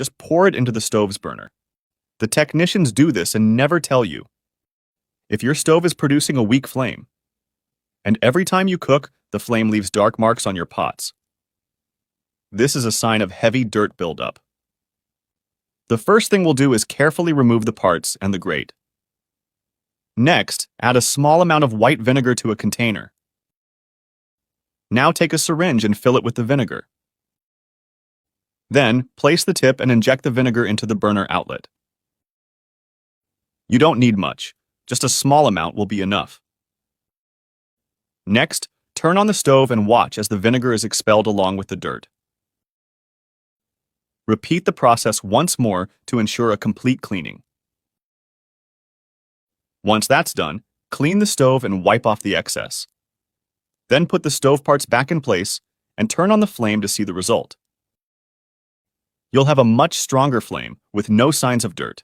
just pour it into the stove's burner. The technicians do this and never tell you. If your stove is producing a weak flame, and every time you cook, the flame leaves dark marks on your pots, this is a sign of heavy dirt buildup. The first thing we'll do is carefully remove the parts and the grate. Next, add a small amount of white vinegar to a container. Now take a syringe and fill it with the vinegar. Then, place the tip and inject the vinegar into the burner outlet. You don't need much, just a small amount will be enough. Next, turn on the stove and watch as the vinegar is expelled along with the dirt. Repeat the process once more to ensure a complete cleaning. Once that's done, clean the stove and wipe off the excess. Then put the stove parts back in place and turn on the flame to see the result. You'll have a much stronger flame with no signs of dirt.